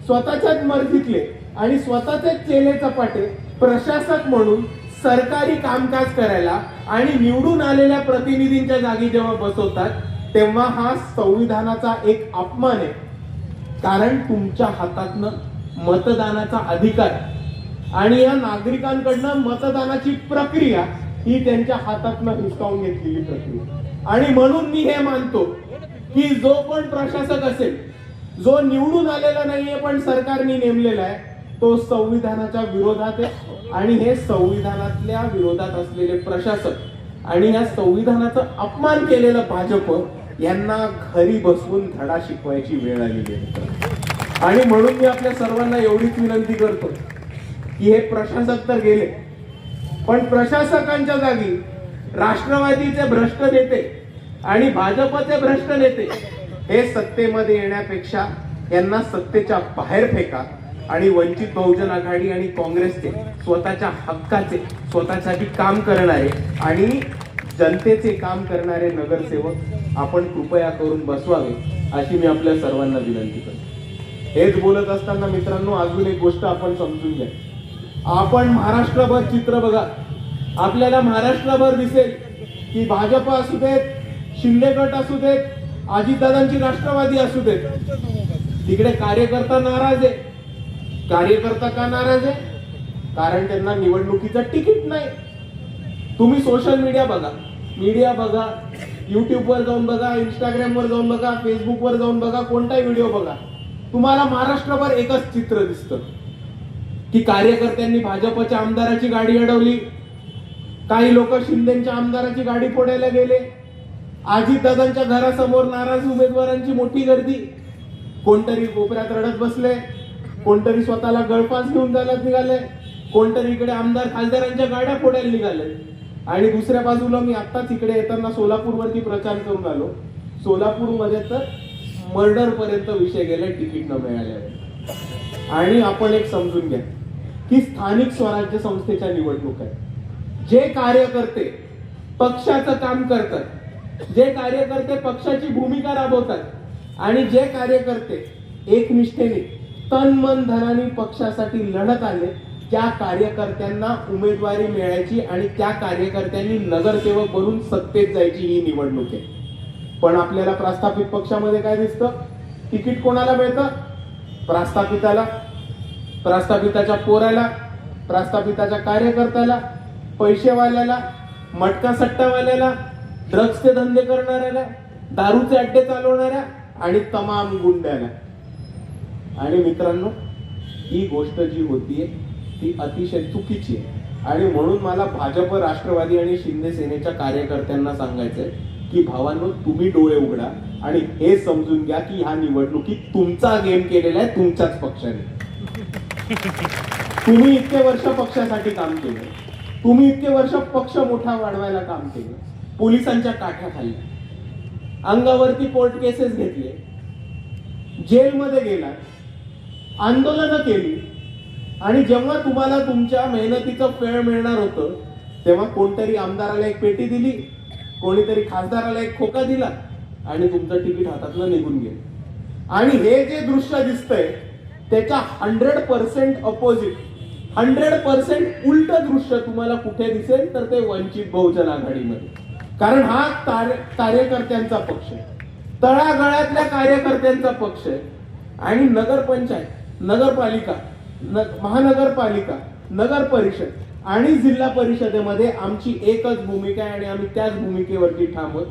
स्वतःच्याच मर्जीतले आणि स्वतःचेच चेले चपाटे प्रशासक म्हणून सरकारी कामकाज करायला आणि निवडून आलेल्या प्रतिनिधींच्या जागी जेव्हा बसवतात तेव्हा हा संविधानाचा एक अपमान आहे. कारण तुमच्या हातातनं मतदानाचा अधिकार आणि या नागरिकांकडनं मतदानाची प्रक्रिया ही त्यांच्या हातातनं हिसकावून घेतलेली प्रक्रिया. आणि म्हणून मी हे मानतो की जो पण प्रशासक असेल, जो निवडून आलेला नाहीये पण सरकारने नेमलेला आहे, तो संविधानाच्या विरोधात आहे. आणि हे संविधानातल्या विरोधात असलेले प्रशासक आणि या संविधानाचा अपमान केलेलं भाजप यांना घरी बसवून धडा शिकवायची वेळ आलेली आहे. आणि म्हणून मी आपल्या सर्वांना एवढीच विनंती करतो की हे प्रशासक तर गेले, पण प्रशासकांच्या जागी राष्ट्रवादीचे भ्रष्ट नेते आणि भाजपचे भ्रष्ट नेते हे सत्तेमध्ये येण्यापेक्षा यांना सत्तेच्या बाहेर फेका आणि वंचित बहुजन आघाडी आणि काँग्रेसचे स्वतःच्या हक्काचे, स्वतःसाठी काम करणारे आणि जनतेचे काम करणारे नगरसेवक आपण कृपया करून बसवावे अशी मी आपल्या सर्वांना विनंती करतो. हेच बोलत असताना मित्रांनो, अजून एक गोष्ट आपण समजून घ्या. आपण महाराष्ट्रभर चित्र बघा, आपल्याला महाराष्ट्रभर दिसेल की भाजप असू देत, शिंदे गट असू देत, अजितदादांची राष्ट्रवादी असू देत, तिकडे कार्यकर्ता नाराज आहे. कार्यकर्ता का नाराज आहे? कारण त्यांना निवडणुकीचं तिकीट नाही. तुम्ही सोशल मीडिया बघा, युट्यूबवर जाऊन बघा, इंस्टाग्रामवर जाऊन बघा, फेसबुकवर जाऊन बघा, कोणताही व्हिडिओ बघा, तुम्हाला महाराष्ट्रभर एकच चित्र दिसतं की कार्यकर्त्यांनी भाजपच्या आमदाराची गाडी अडवली, काही लोक शिंदेच्या आमदाराची गाडी फोडायला गेले, अजितदादांच्या घरासमोर नाराज उमेदवारांची मोठी गर्दी, कोणतरी कोपऱ्यात रडत बसले, कोणतरी स्वतःला गळफास घेऊन जाण्यात निघाले, कोणतरी इकडे आमदार खासदारांच्या गाड्या फोडायला निघाले. आणि दुसऱ्या बाजूला मी आत्ताच इकडे येताना सोलापूरवरती प्रचार करून आलो. सोलापूरमध्ये तर मर्डर पर्यंत विषय गेले तिकीट न मिळाल्यावर. आणि आपण एक समजून घ्या की स्थानिक स्वराज्य संस्थेच्या निवडणूक आहे. जे कार्यकर्ते पक्षाचं काम करतात, जे कार्यकर्ते पक्षाची भूमिका राबवतात आणि जे कार्यकर्ते एकनिष्ठेने तन मन धनाने पक्षासाठी लढत आले, त्या कार्यकर्त्यांना उमेदवारी मिळायची आणि त्या कार्यकर्त्यांनी नगरसेवक बनून सत्तेत जायची ही निवडणूक आहे. पण आपल्याला प्रस्थापित पक्षामध्ये काय दिसतं? तिकीट कोणाला मिळतं? प्रस्थापिताला, प्रस्थापिताच्या पोराला, प्रस्थापिताच्या कार्यकर्त्याला, पैसेवाल्याला, मटका सट्टावाल्याला, ड्रग्सचे धंदे करणाऱ्याला, दारूचे अड्डे चालवणाऱ्या आणि तमाम गुंड्याला. आणि मित्रांनो, ही गोष्ट जी होतीये ती अतिशय चुकीची आहे. आणि म्हणून मला भाजप, राष्ट्रवादी आणि शिंदे सेनेच्या कार्यकर्त्यांना सांगायचंय की भावांनो, तुम्ही डोळे उघडा आणि हे समजून घ्या की ह्या निवडणुकीत तुमचा गेम केलेला आहे तुमच्याच पक्षाने. तुम्ही इतके वर्ष पक्षासाठी काम केलं, तुम्ही इतके वर्ष पक्ष मोठा वाढवायला काम केलं, पोलिसांच्या काठ्या खाल्ल्या, अंगावरती कोर्ट केसेस घेतले, जेलमध्ये गेला, आंदोलनं केली. आणि जेव्हा तुम्हाला तुमच्या मेहनतीचं फळ मिळणार होतं तेव्हा कोणतरी आमदाराला एक पेटी दिली, कोणीतरी खासदाराला एक खोका दिला आणि तुमचं तिकीट हातातनं निघून गेलं. आणि हे जे दृश्य दिसतंय त्याच्या 100% अपोजिट, 100% उलट दृश्य तुम्हाला कुठे दिसेल तर ते वंचित बहुजन आघाडीमध्ये. कारण हा कार्यकर्त्यांचा पक्ष आहे, तळागाळातल्या कार्यकर्त्यांचा पक्ष आहे. आणि नगरपंचायत, नगरपालिका, महानगरपालिका, नगर परिषद आणि जिल्हा परिषदेमध्ये आमची एकच भूमिका आहे आणि आम्ही त्याच भूमिकेवरती ठाम आहोत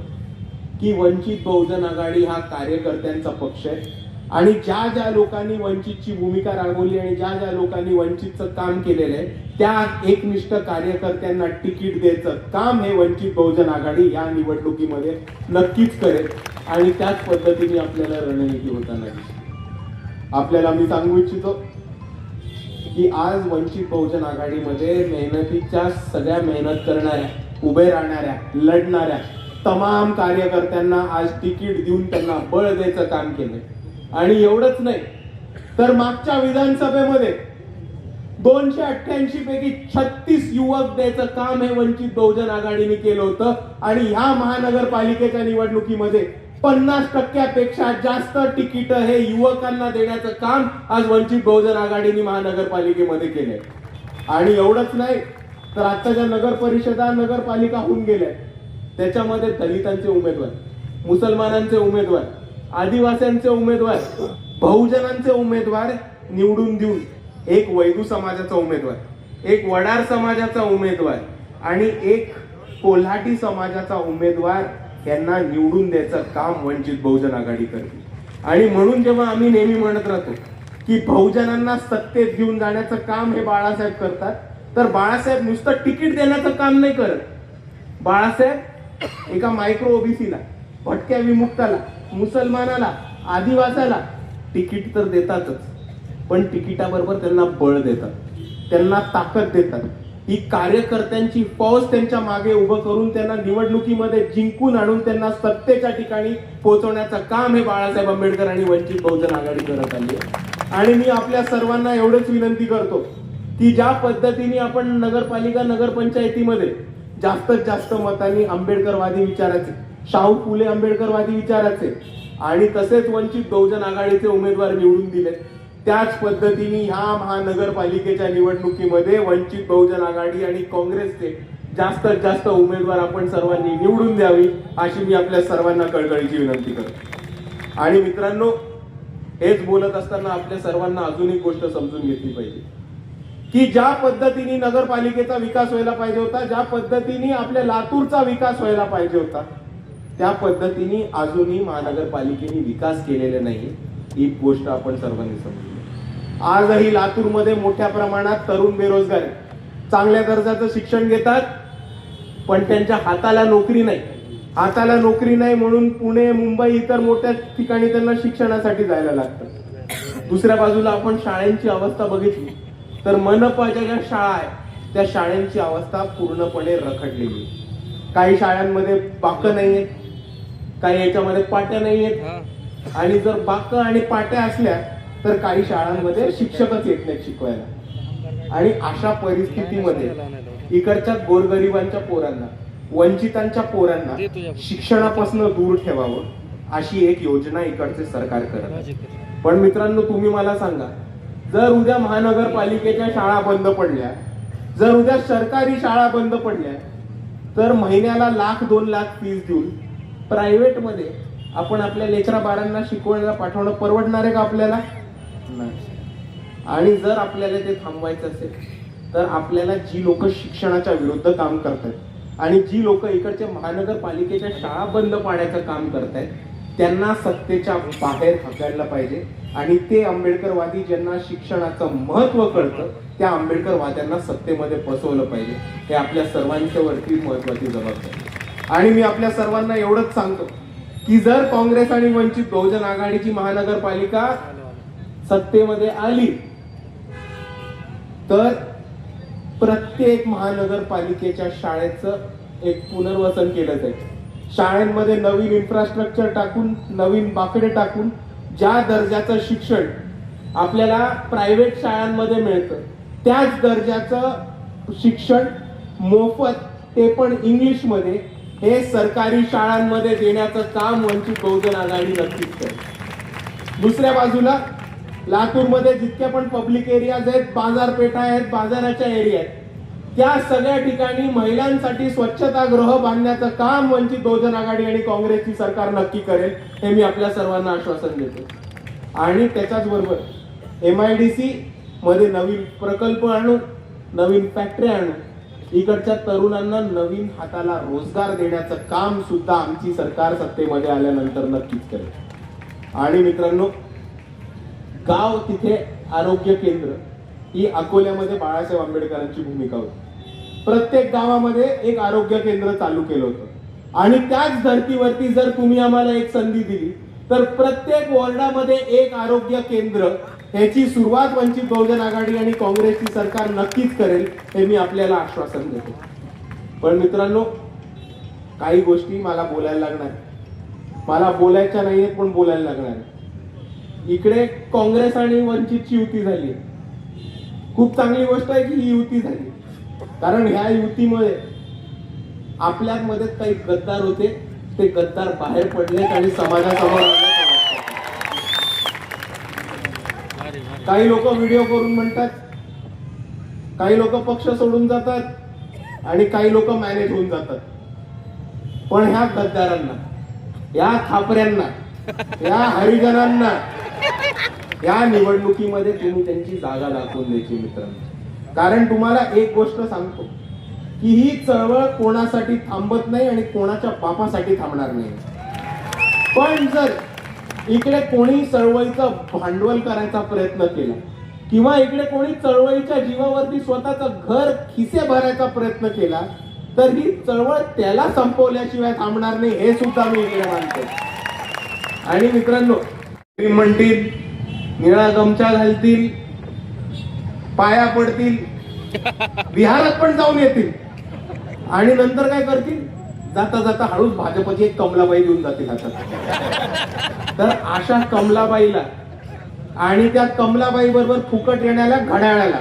की वंचित बहुजन आघाडी हा कार्यकर्त्यांचा पक्ष आहे. आणि ज्या ज्या लोकांनी वंचितची भूमिका राबवली आणि ज्या ज्या लोकांनी वंचितचं काम केलेलं आहे त्या एकनिष्ठ कार्यकर्त्यांना तिकीट द्यायचं काम हे वंचित बहुजन आघाडी या निवडणुकीमध्ये नक्कीच करेल. आणि त्याच पद्धतीने आपल्याला रणनीती होताना दिसते. आपल्याला मी सांगू इच्छितो की आज वंचित बहुजन आघाडीमध्ये मेहनतीच्या सगळ्या मेहनत करणाऱ्या, उभे राहणाऱ्या, लढणाऱ्या तमाम कार्यकर्त्यांना आज तिकीट देऊन त्यांना बळ द्यायचं काम केलंय. आणि एवढंच नाही तर मागच्या विधानसभेमध्ये 288 पैकी 36 युवक द्यायचं काम हे वंचित बहुजन आघाडीने केलं होतं. आणि ह्या महानगरपालिकेच्या निवडणुकीमध्ये 50% जास्त तिकीट हे युवकांना देण्याचं काम आज वंचित बहुजन आघाडीने महानगरपालिकेमध्ये केलंय. आणि एवढंच नाही तर आताच्या नगर परिषदा, नगरपालिका होऊन गेल्या त्याच्यामध्ये दलितांचे उमेदवार, मुसलमानांचे उमेदवार, आदिवासींचे उमेदवार, बहुजनांचे उमेदवार निवडून देऊन एक वैदू समाजाचा उमेदवार, एक वडार समाजाचा उमेदवार आणि एक कोल्हाटी समाजाचा उमेदवार यांना निवडून द्यायचं काम वंचित बहुजन आघाडी करते. आणि म्हणून जेव्हा आम्ही नेहमी म्हणत राहतो की बहुजनांना सत्तेत घेऊन जाण्याचं काम हे बाळासाहेब करतात, तर बाळासाहेब नुसतं तिकीट देण्याचं काम नाही करत. बाळासाहेब एका मायक्रो ओबीसीला, भटक्या विमुक्ताला, मुसलमानाला, आदिवासाला तिकीट तर देतातच, पण तिकिटाबरोबर त्यांना बळ देतात, त्यांना ताकद देतात. ही कार्यकर्त्यांची फौज त्यांच्या मागे उभं करून त्यांना निवडणुकीमध्ये जिंकून आणून त्यांना सत्तेच्या ठिकाणी पोहोचवण्याचं काम हे बाळासाहेब आंबेडकर आणि वंचित बहुजन आघाडी करत आली आहे. आणि मी आपल्या सर्वांना एवढंच विनंती करतो की ज्या पद्धतीने आपण नगरपालिका, नगरपंचायतीमध्ये जास्तीत जास्त मतांनी आंबेडकरवादी विचाराचे, शाहू फुले आंबेडकरवादी विचाराचे आणि तसेच वंचित बहुजन आघाडीचे उमेदवार निवडून दिले, त्याच पद्धतीने ह्या महानगरपालिकेच्या निवडणुकीमध्ये वंचित बहुजन आघाडी आणि काँग्रेसचे जास्तीत जास्त उमेदवार आपण सर्वांनी निवडून द्यावी अशी मी आपल्या सर्वांना कळकळीची विनंती करतो. आणि मित्रांनो, हेच बोलत असताना आपल्या सर्वांना अजून एक गोष्ट समजून घेतली पाहिजे की ज्या पद्धतीने नगरपालिकेचा विकास व्हायला पाहिजे होता, ज्या पद्धतीने आपल्या लातूरचा विकास व्हायला पाहिजे होता, त्या पद्धतीने अजूनही महानगरपालिकेने विकास केलेला नाही. ही गोष्ट आपण सर्वांनी समजली. आजही लातूरमध्ये मोठ्या प्रमाणात तरुण बेरोजगार चांगल्या दर्जाचं शिक्षण घेतात पण त्यांच्या हाताला नोकरी नाही. हाताला नोकरी नाही म्हणून पुणे, मुंबई इतर मोठ्या ठिकाणी त्यांना शिक्षणासाठी जायला लागतं. दुसऱ्या बाजूला आपण शाळांची अवस्था बघितली तर मनपाच्या ज्या शाळा आहेत त्या शाळांची अवस्था पूर्णपणे रखडलेली आहे. काही शाळांमध्ये बाकं नाही आहेत, काही याच्यामध्ये पाट्या नाही आहेत, आणि जर बाकं आणि पाट्या असल्या तर काही शाळांमध्ये शिक्षकच येत नाहीत शिकवायला. आणि अशा परिस्थितीमध्ये इकडच्या गोरगरिबांच्या पोरांना, वंचितांच्या पोरांना शिक्षणापासून दूर ठेवावं अशी एक योजना इकडचे सरकार करत आहे. पण मित्रांनो, तुम्ही मला सांगा, जर उद्या महानगरपालिकेच्या शाळा बंद पडल्या, जर उद्या सरकारी शाळा बंद पडल्या, तर महिन्याला 1,00,000-2 लाख फीस देऊन प्रायव्हेट मध्ये आपण आपल्या लेकरा बाळांना शिकवायला पाठवणं परवडणार आहे का आपल्याला? नाही. आणि जर आपल्याला ते थांबवायचं असेल तर आपल्याला जी लोक शिक्षणाच्या विरुद्ध काम करतात आणि जी लोक इकडच्या महानगरपालिकेच्या शाळा बंद पाडण्याचं काम करतायत त्यांना सत्तेच्या बाहेर हकलायला पाहिजे. आणि ते आंबेडकरवादी ज्यांना शिक्षणाचं महत्व कळतं त्या आंबेडकरवाद्यांना सत्तेमध्ये बसवलं पाहिजे. हे आपल्या सर्वांच्या वरती महत्वाची जबाबदारी. आणि मी आपल्या सर्वांना एवढंच सांगतो की जर काँग्रेस आणि वंचित बहुजन आघाडीची महानगरपालिका सत्तेमध्ये आली तर प्रत्येक महानगरपालिकेच्या शाळेचं एक पुनर्वसन केलं जाईल. शाळांमध्ये नवीन इन्फ्रास्ट्रक्चर टाकून, नवीन बाकडे टाकून ज्या दर्जाचं शिक्षण आपल्याला प्रायव्हेट शाळांमध्ये मिळतं त्याच दर्जाचं शिक्षण मोफत, ते पण इंग्लिश मध्ये, हे सरकारी शाळांमध्ये देण्याचं काम वंचित बहुजन आघाडी नक्कीच करेल. दुसऱ्या बाजूला लातूरमध्ये जितक्या पण पब्लिक एरियाज आहेत, बाजारपेठा आहेत, बाजाराच्या एरिया आहेत, त्या सगळ्या ठिकाणी महिलांसाठी स्वच्छतागृह बांधण्याचं काम वंचित बहुजन आघाडी आणि काँग्रेसची सरकार नक्की करेल, हे मी आपल्या सर्वांना आश्वासन देतो. आणि त्याच्याच बरोबर MIDC मध्ये नवीन प्रकल्प आणू, नवीन फॅक्टरी आणू, इकडच्या तरुणांना नवीन हाताला रोजगार देण्याचं काम सुद्धा आमची सरकार सत्तेमध्ये आल्यानंतर नक्कीच करेल. आणि मित्रांनो, गाव तिथे आरोग्य केंद्र ही अकोल्यामध्ये बाळासाहेब आंबेडकरांची भूमिका होती. प्रत्येक गावामध्ये एक आरोग्य केंद्र चालू केलं होतं आणि त्याच धर्तीवरती जर तुम्ही आम्हाला एक संधी दिली तर प्रत्येक वॉर्डामध्ये एक आरोग्य केंद्र, ह्याची सुरुवात वंचित बहुजन आघाडी आणि काँग्रेसची सरकार नक्कीच करेल, हे मी आपल्याला आश्वासन देतो. पण मित्रांनो, काही गोष्टी मला बोलायला लागणार, मला बोलायच्या नाहीयेत पण बोलायला लागणार. इकडे काँग्रेस आणि वंचितची युती झाली, खूप चांगली गोष्ट आहे की ही युती झाली, कारण ह्या युतीमुळे आपल्यामध्ये काही गद्दार होते, ते गद्दार बाहेर पडले आणि समाजासमोर आले. काही लोक व्हिडिओ करून म्हणतात, काही लोक पक्ष सोडून जातात आणि काही लोक मॅनेज होऊन जातात. पण ह्या गद्दारांना, या खापऱ्यांना, या हरिजनांना या निवडणुकीमध्ये तुम्ही त्यांची जागा दाखवून द्यायची मित्रांनो. कारण तुम्हाला एक गोष्ट सांगतो की ही चळवळ कोणासाठी थांबत नाही आणि कोणाच्या बापासाठी थांबणार नाही. पण जर इकडे कोणी चळवळीचं भांडवल करायचा प्रयत्न केला किंवा इकडे कोणी चळवळीच्या जीवावरती स्वतःचं घर खिसे भरायचा प्रयत्न केला तर ही चळवळ त्याला संपवल्याशिवाय थांबणार नाही, हे सुद्धा मी इकडे मानतो. आणि मित्रांनो, म्हणतील, निळा गमछा घालतील, पाया पडतील, विहारात पण जाऊन येतील आणि नंतर काय करतील, जाता जाता हळूच भाजपची एक कमलाबाई देऊन जातील हातात. तर अशा कमलाबाईला आणि त्या कमलाबाई बरोबर फुकट येण्याला घड्याळाला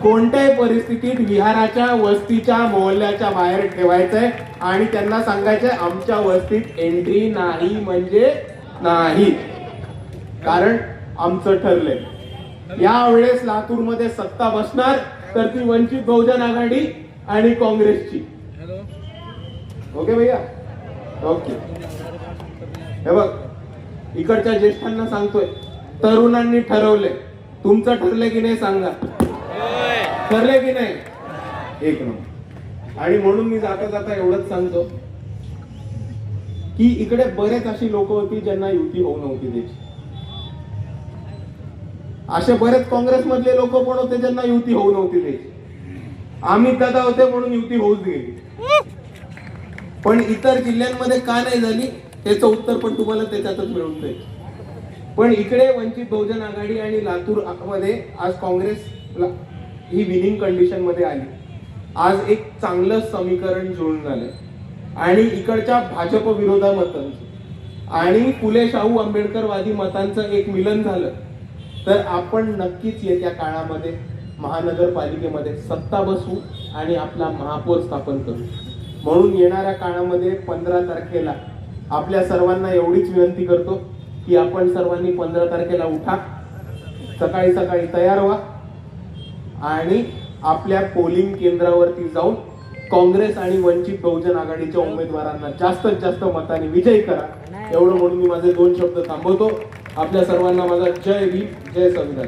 कोणत्याही परिस्थितीत विहाराच्या, वस्तीच्या, मोहल्ल्याच्या बाहेर ठेवायचंय आणि त्यांना सांगायचंय आमच्या वस्तीत एंट्री नाही म्हणजे नाही. कारण आमचं ठरलंय यावेळेस लातूरमध्ये सत्ता बसणार तर ती वंचित बहुजन आघाडी आणि काँग्रेसची. ओके भैया, ओके. हे बघ, इकडच्या ज्येष्ठांना सांगतोय, तरुणांनी ठरवलंय, तुमचं ठरलंय की नाही सांगा, ठरलंय की नाही? एक नंबर. आणि म्हणून मी जाता जाता एवढंच सांगतो की इकडे बरेच अशी लोक होती ज्यांना युती होऊ नव्हती द्यायची. असे बरेच काँग्रेसमधले लोक पण होते ज्यांना युती होऊ नव्हती द्यायची. अमित दादा होते म्हणून युती होऊच गेली. पण इतर जिल्ह्यांमध्ये का नाही झाली याचं उत्तर पण तुम्हाला त्याच्यातच मिळून जाईल. पण इकडे वंचित बहुजन आघाडी आणि लातूर मध्ये आज काँग्रेस ही विनिंग कंडिशन मध्ये आली. आज एक चांगलं समीकरण जुळून आलंय आणि इकडच्या भाजप विरोधा मतांचं आणि फुले शाहू आंबेडकरवादी मतांचं एक मिलन झालं तर आपण नक्कीच येत्या काळामध्ये महानगरपालिकेमध्ये सत्ता बसवू आणि आपला महापौर स्थापन करू. म्हणून येणाऱ्या काळामध्ये 15 तारखेला आपल्या सर्वांना एवढीच विनंती करतो की आपण सर्वांनी 15 तारखेला उठा, सकाळी सकाळी तयार व्हा आणि आपल्या पोलिंग केंद्रावरती जाऊन काँग्रेस आणि वंचित बहुजन आघाडीच्या उमेदवारांना जास्तीत जास्त मताने विजयी करा. एवढं म्हणून मी माझे 2 शब्द थांबवतो. आपल्या सर्वांना माझा जय भीम, जय संविधान.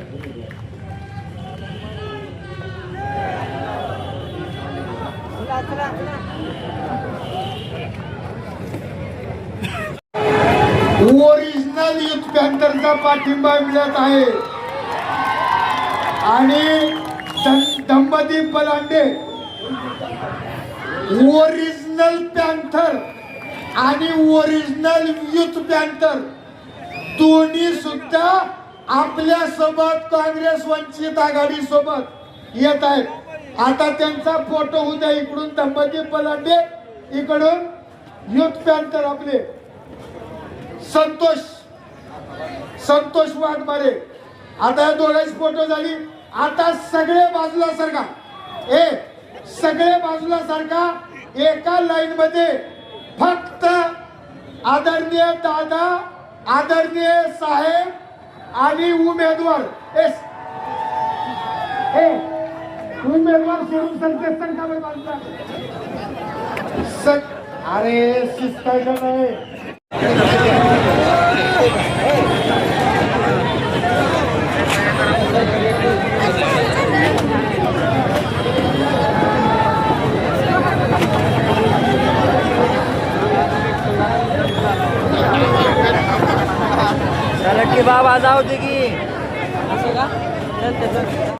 ओरिजिनल युथ पॅन्थरचा पाठिंबा मिळत आहे आणि दंपती पलांडे ओरिजिनल पॅन्थर आणि ओरिजिनल युथ पॅन्थर दोन्ही सुद्धा आपल्या सोबत काँग्रेस वंचित आघाडी सोबत येत आहेत. आता त्यांचा फोटो उद्या इकडून दंपती पलांडे, इकडून युथ पॅन्थर आपले संतोष वाघमारे. आता या दोघांची फोटो झाली. आता सगळे बाजूला सारखा, सगळे बाजूला सारखा एका लाईन मध्ये फक्त आदरणीय दादा, आदरणीय साहेब आणि उमेदवार. उमेदवार सोडून संकेतन का बाजूला. अरे शिस्तायचं नाही. की बाबा जाऊ दे की असं का